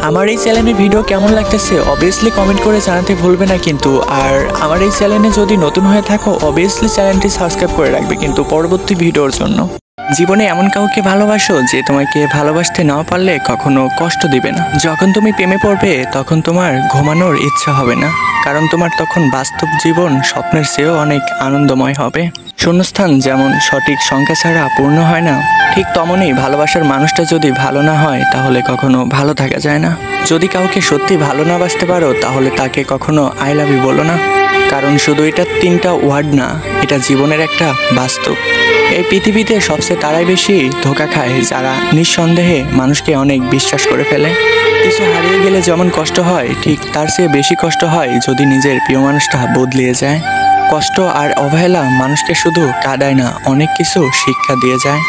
আমার এই চ্যানেলের ভিডিও কেমন লাগতেছে অবভিয়াসলি কমেন্ট করে জানাতে ভুলবে না কিন্তু। আর আমার এই চ্যানেলে যদি নতুন হয়ে থাকো অবভিয়াসলি চ্যানেলটি সাবস্ক্রাইব করে রাখবে কিন্তু পরবর্তী ভিডিওর জন্য। জীবনে এমন কাউকে ভালোবাসো যে তোমাকে ভালোবাসতে না পারলে কখনো কষ্ট দিবে না। যখন তুমি প্রেমে পড়বে তখন তোমার ঘুমানোর ইচ্ছা হবে না, কারণ তোমার তখন বাস্তব জীবন স্বপ্নের চেয়েও অনেক আনন্দময় হবে। শূন্যস্থান যেমন সঠিক সংখ্যা ছাড়া পূর্ণ হয় না, ঠিক তেমনই ভালোবাসার মানুষটা যদি ভালো না হয় তাহলে কখনো ভালো থাকা যায় না। যদি কাউকে সত্যি ভালো না বাসতে পারো তাহলে তাকে কখনো আই লাভ ইউ বলো না, কারণ শুধু এটা 3টা ওয়ার্ড না, এটা জীবনের একটা বাস্তব। এই পৃথিবীতে সবচেয়ে তারাই বেশি ধোঁকা খায় যারা নিঃসন্দেহে মানুষকে অনেক বিশ্বাস করে ফেলে। কিছু হারিয়ে গেলে যেমন কষ্ট হয়, ঠিক তার চেয়ে বেশি কষ্ট হয় যদি নিজের প্রিয় মানুষটা বদলিয়ে যায়। কষ্ট আর অবহেলা মানুষকে শুধু কাঁদায় না, অনেক কিছু শিক্ষা দিয়ে যায়।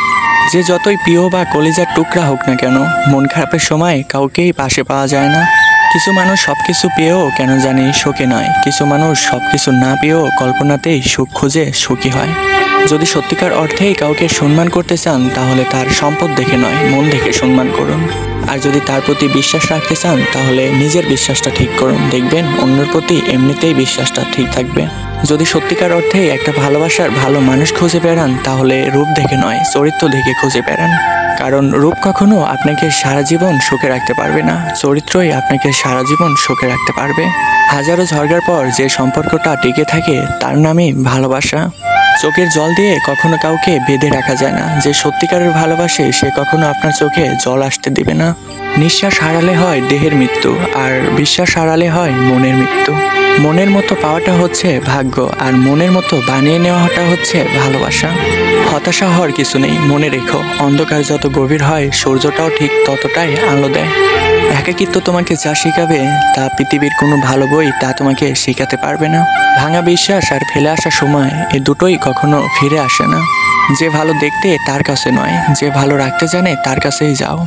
যে যতই প্রিয় বা কলিজার টুকরা হোক না কেন, মন খারাপের সময় কাউকেই পাশে পাওয়া যায় না। কিছু মানুষ সবকিছু পেয়েও কেন জানি সুখী নয়, কিছু মানুষ সবকিছু না পেয়েও কল্পনাতেই সুখ খুঁজে সুখী হয়। যদি সত্যিকার অর্থেই কাউকে সম্মান করতে চান তাহলে তার সম্পদ দেখে নয়, মন দেখে সম্মান করুন। আর যদি তার প্রতি বিশ্বাস রাখতে চান তাহলে নিজের বিশ্বাসটা ঠিক করুন, দেখবেন অন্যের প্রতি এমনিতেই বিশ্বাসটা ঠিক থাকবে। যদি সত্যিকার অর্থেই একটা ভালোবাসার ভালো মানুষ খুঁজে বেড়ান তাহলে রূপ দেখে নয়, চরিত্র দেখে খুঁজে বেড়ান। কারণ রূপ কখনো আপনাকে সারা জীবন সুখে রাখতে পারবে না, চরিত্রই আপনাকে সারা জীবন সুখে রাখতে পারবে। হাজারো ঝগড়ার পর যে সম্পর্কটা টিকে থাকে তার নামই ভালোবাসা। চোখের জল দিয়ে কখনো কাউকে বেঁধে রাখা যায় না, যে সত্যিকারের ভালোবাসে সে কখনো আপনার চোখে জল আসতে দিবে না। নিঃশ্বাস হারালে হয় দেহের মৃত্যু, আর বিশ্বাস হারালে হয় মনের মৃত্যু। মনের মতো পাওয়াটা হচ্ছে ভাগ্য, আর মনের মতো বানিয়ে নেওয়াটা হচ্ছে ভালোবাসা। হতাশা হওয়ার কিছু নেই, মনে রেখো অন্ধকার যত গভীর হয় সূর্যটাও ঠিক ততটাই আলো দেয়। একাকিত্ব তোমাকে যা শেখাবে তা পৃথিবীর কোনো ভালো বই তা তোমাকে শেখাতে পারবে না। ভাঙা বিশ্বাস আর ফেলে আসা সময়, এ দুটোই কখনো ফিরে আসে না। যে ভালো দেখতে তার কাছে নয়, যে ভালো রাখতে জানে তার কাছেই যাও।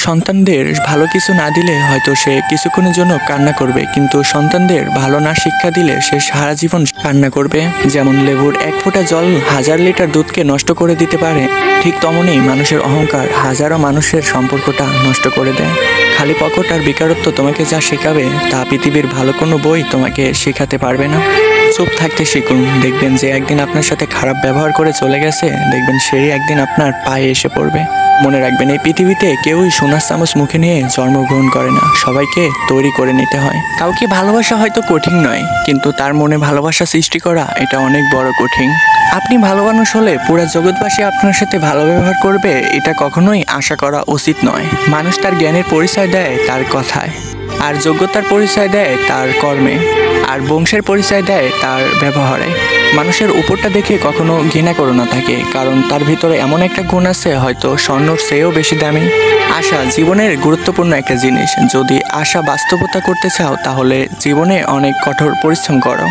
সন্তানদের ভালো কিছু না দিলে হয়তো সে কিছুক্ষণের জন্য কান্না করবে, কিন্তু সন্তানদের ভালো না শিক্ষা দিলে সে সারা জীবন কান্না করবে। যেমন লেবুর 1 ফোঁটা জল 1000 লিটার দুধকে নষ্ট করে দিতে পারে, ঠিক তেমনই মানুষের অহংকার হাজারো মানুষের সম্পর্কটা নষ্ট করে দেয়। খালি পকেট আর বেকারত্ব তোমাকে যা শেখাবে তা পৃথিবীর ভালো কোনো বই তোমাকে শেখাতে পারবে না। চুপ থাকতে শিখুন, দেখবেন যে একদিন আপনার সাথে খারাপ ব্যবহার করে চলে গেছে, দেখবেন সেই একদিন আপনার পায়ে এসে পড়বে। মনে রাখবেন এই পৃথিবীতে কেউই সোনার চামচ মুখে নিয়ে জন্মগ্রহণ করে না, সবাইকে তৈরি করে নিতে হয়। কাউকে ভালোবাসা হয়তো কঠিন নয়, কিন্তু তার মনে ভালোবাসা সৃষ্টি করা এটা অনেক বড় কঠিন। আপনি ভালো মানুষ হলে পুরো জগৎবাসী আপনার সাথে ভালো ব্যবহার করবে, এটা কখনোই আশা করা উচিত নয়। মানুষ তার জ্ঞানের পরিচয় দেয় তার কথায়, আর যোগ্যতার পরিচয় দেয় তার কর্মে, আর বংশের পরিচয় দেয় তার ব্যবহারে। মানুষের উপরটা দেখে কখনো ঘৃণা করো না তাকে, কারণ তার ভিতরে এমন একটা গুণ আছে হয়তো স্বর্ণর চেয়েও বেশি দামি। আশা জীবনের গুরুত্বপূর্ণ একটা জিনিস, যদি আশা বাস্তবতা করতে চাও তাহলে জীবনে অনেক কঠোর পরিশ্রম করো।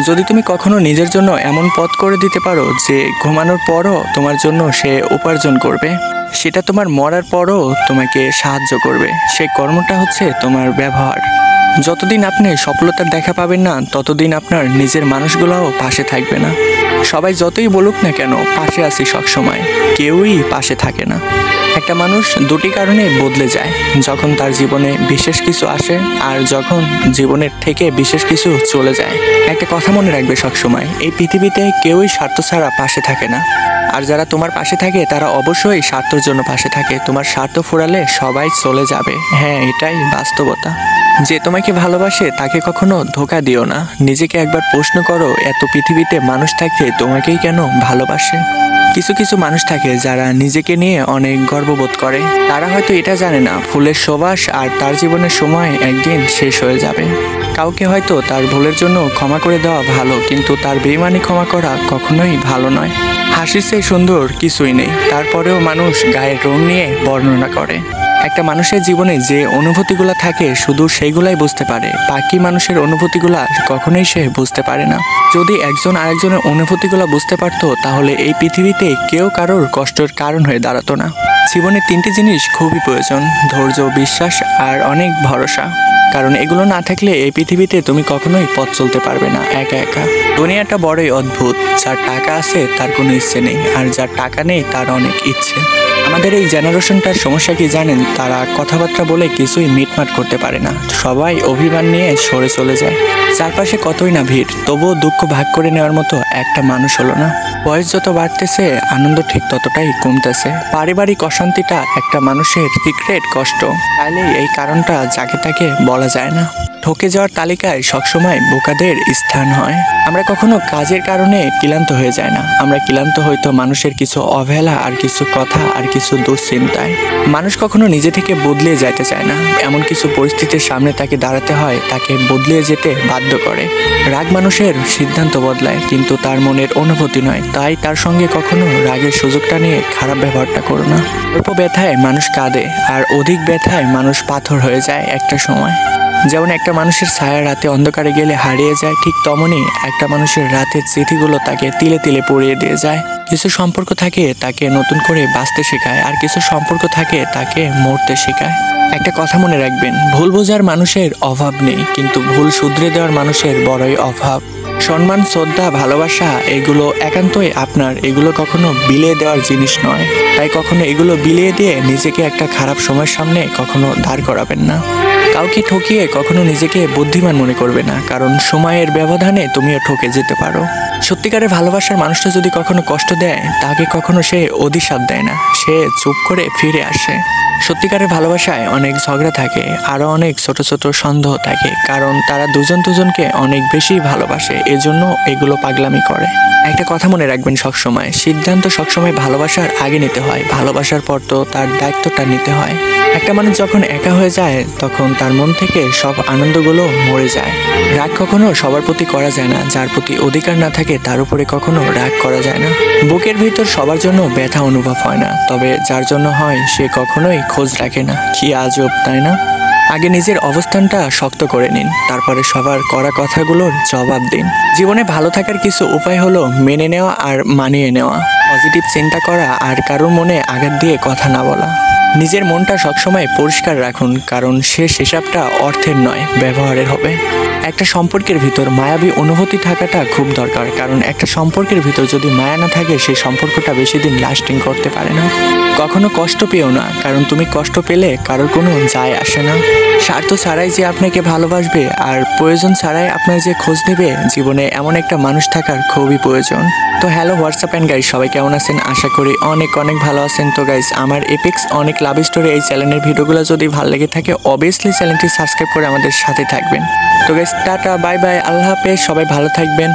যদি তুমি কখনো নিজের জন্য এমন পথ করে দিতে পারো যে ঘুমানোর পরও তোমার জন্য সে উপার্জন করবে, সেটা তোমার মরার পরও তোমাকে সাহায্য করবে, সেই কর্মটা হচ্ছে তোমার ব্যবহার। যতদিন আপনি সফলতার দেখা পাবেন না ততদিন আপনার নিজের মানুষগুলোও পাশে থাকবে না। সবাই যতই বলুক না কেন পাশে আছি সবসময়, কেউই পাশে থাকে না। একটা মানুষ দুটি কারণে বদলে যায়, যখন তার জীবনে বিশেষ কিছু আসে আর যখন জীবনের থেকে বিশেষ কিছু চলে যায়। একটা কথা মনে রাখবে সবসময়, এই পৃথিবীতে কেউই স্বার্থ ছাড়া পাশে থাকে না, আর যারা তোমার পাশে থাকে তারা অবশ্যই স্বার্থের জন্য পাশে থাকে। তোমার স্বার্থ ফুরালে সবাই চলে যাবে, হ্যাঁ এটাই বাস্তবতা। যে তোমাকে ভালোবাসে তাকে কখনো ধোঁকা দিও না। নিজেকে একবার প্রশ্ন করো, এত পৃথিবীতে মানুষ থাকতে তোমাকেই কেন ভালোবাসে? কিছু কিছু মানুষ থাকে যারা নিজেকে নিয়ে অনেক গর্ববোধ করে, তারা হয়তো এটা জানে না ফুলের সুবাস আর তার জীবনের সময় একদিন শেষ হয়ে যাবে। কাউকে হয়তো তার ভুলের জন্য ক্ষমা করে দেওয়া ভালো, কিন্তু তার বেইমানি ক্ষমা করা কখনোই ভালো নয়। হাসির চেয়ে সুন্দর কিছুই নেই, তারপরেও মানুষ গায়ের রং নিয়ে বর্ণনা করে। একটা মানুষের জীবনে যে অনুভূতিগুলো থাকে শুধু সেইগুলাই বুঝতে পারে, বাকি মানুষের অনুভূতিগুলা কখনোই সে বুঝতে পারে না। যদি একজন আরেকজনের অনুভূতিগুলো বুঝতে পারতো তাহলে এই পৃথিবীতে কেউ কারোর কষ্টের কারণ হয়ে দাঁড়াতো না। জীবনে 3টি জিনিস খুবই প্রয়োজন, ধৈর্য, বিশ্বাস আর অনেক ভরসা। কারণ এগুলো না থাকলে এই পৃথিবীতে তুমি কখনোই পথ চলতে পারবে না একা একা। দুনিয়াটা বড়ই অদ্ভুত, যার টাকা আছে তার কোনো ইচ্ছে নেই, আর যার টাকা নেই তার অনেক ইচ্ছে। আমাদের এই জেনারেশনটার সমস্যা কি জানেন? তারা কথাবার্তা বলে কিছুই মিটমাট করতে পারে না, সবাই অভিমান নিয়ে সরে চলে যায়। চারপাশে কতই না ভিড়, তবুও দুঃখ ভাগ করে নেওয়ার মতো একটা মানুষ হলো না। বয়স যত বাড়তেছে আনন্দ ঠিক ততটাই কমতেছে। পারিবারিক অশান্তিটা একটা মানুষের সিক্রেট কষ্ট, চাইলেই এই কারণটা যাকে তাকে বলা যায় না। ঠকে যাওয়ার তালিকায় সবসময় বোকাদের স্থান হয়। আমরা কখনো কাজের কারণে ক্লান্ত হয়ে যায় না, আমরা ক্লান্ত হয়তো মানুষের কিছু অবহেলা আর কিছু কথা আর কিছু দুশ্চিন্তায়। মানুষ কখনো নিজে থেকে বদলে যাইতে চায় না, এমন কিছু পরিস্থিতির সামনে তাকে দাঁড়াতে হয়, তাকে বদলে যেতে বাধ্য করে। রাগ মানুষের সিদ্ধান্ত বদলায়, কিন্তু তার মনের অনুভূতি নয়। তাই তার সঙ্গে কখনো রাগের সুযোগটা নিয়ে খারাপ ব্যবহারটা করো না। অল্প ব্যথায় মানুষ কাঁদে, আর অধিক ব্যথায় মানুষ পাথর হয়ে যায় একটা সময়। যেমন একটা মানুষের ছায়া রাতে অন্ধকারে গেলে হারিয়ে যায়, ঠিক তেমনই একটা মানুষের রাতের স্মৃতিগুলো তাকে তিলে তিলে পড়িয়ে দিয়ে যায়। কিছু সম্পর্ক থাকে তাকে নতুন করে বাঁচতে শেখায়, আর কিছু সম্পর্ক থাকে তাকে মরতে শেখায়। একটা কথা মনে রাখবেন, ভুল বোঝার মানুষের অভাব নেই, কিন্তু ভুল শুধরে দেওয়ার মানুষের বড়ই অভাব। সম্মান, শ্রদ্ধা, ভালোবাসা এগুলো একান্তই আপনার, এগুলো কখনো বিলিয়ে দেওয়ার জিনিস নয়। তাই কখনো এগুলো বিলিয়ে দিয়ে নিজেকে একটা খারাপ সময়ের সামনে কখনো দাঁড় করাবেন না। কাউকে ঠকিয়ে কখনো নিজেকে বুদ্ধিমান মনে করবে না, কারণ সময়ের ব্যবধানে তুমিও ঠকে যেতে পারো। সত্যিকারের ভালোবাসার মানুষটা যদি কখনো কষ্ট দেয়, তাকে কখনো সে অধিশাপ দেয় না, সে চুপ করে ফিরে আসে। সত্যিকারের ভালোবাসায় অনেক ঝগড়া থাকে, আরো অনেক ছোট ছোট সন্দেহ থাকে, কারণ তারা দুজন দুজনকে অনেক বেশি ভালোবাসে, এজন্য এগুলো পাগলামি করে। একটা কথা মনে রাখবেন সবসময়, সিদ্ধান্ত সবসময় ভালোবাসার আগে নিতে হয়, ভালোবাসার পর তো তার দায়িত্বটা নিতে হয়। একটা মানুষ যখন একা হয়ে যায়, তখন তার মন থেকে সব আনন্দগুলো মরে যায়। রাগ কখনো সবার প্রতি করা যায় না, যার প্রতি অধিকার না থাকে তার উপরে কখনো রাগ করা যায় না। বুকের ভিতর সবার জন্য ব্যথা অনুভব হয় না, তবে যার জন্য হয় সে কখনোই খোঁজ রাখে না। কি আজব, তাই না? আগে নিজের অবস্থানটা শক্ত করে নিন, তারপরে সবার করা কথাগুলোর জবাব দিন। জীবনে ভালো থাকার কিছু উপায় হলো মেনে নেওয়া আর মানিয়ে নেওয়া, পজিটিভ চিন্তা করা আর কারোর মনে আঘাত দিয়ে কথা না বলা। নিজের মনটা সবসময় পরিষ্কার রাখুন, কারণ শেষ হিসাবটা অর্থের নয়, ব্যবহারের হবে। একটা সম্পর্কের ভিতর মায়াবী অনুভূতি থাকাটা খুব দরকার, কারণ একটা সম্পর্কের ভিতর যদি মায়া না থাকে, সেই সম্পর্কটা বেশি দিন লাস্টিং করতে পারে না। কখনো কষ্ট পেও না, কারণ তুমি কষ্ট পেলে কারোর কোনো যায় আসে না। স্বার্থ ছাড়াই যে আপনাকে ভালোবাসবে আর প্রয়োজন ছাড়াই আপনার যে খোঁজ নেবে, জীবনে এমন একটা মানুষ থাকার খুবই প্রয়োজন। তো হ্যালো হোয়াটসঅ্যাপ অ্যান্ড গাইস, সবাই কেমন আছেন? আশা করি অনেক অনেক ভালো আছেন। তো গাইস, আমার এপিক্স অনেক লাভ স্টোরি এই চ্যানেলের ভিডিওগুলো যদি ভালো লেগে থাকে, অবভিয়াসলি চ্যানেলটি সাবস্ক্রাইব করে আমাদের সাথে থাকবেন। তো গাইস, টাটা, বাই বাই, আল্লাহ হাফেজ, সবাই ভালো থাকবেন।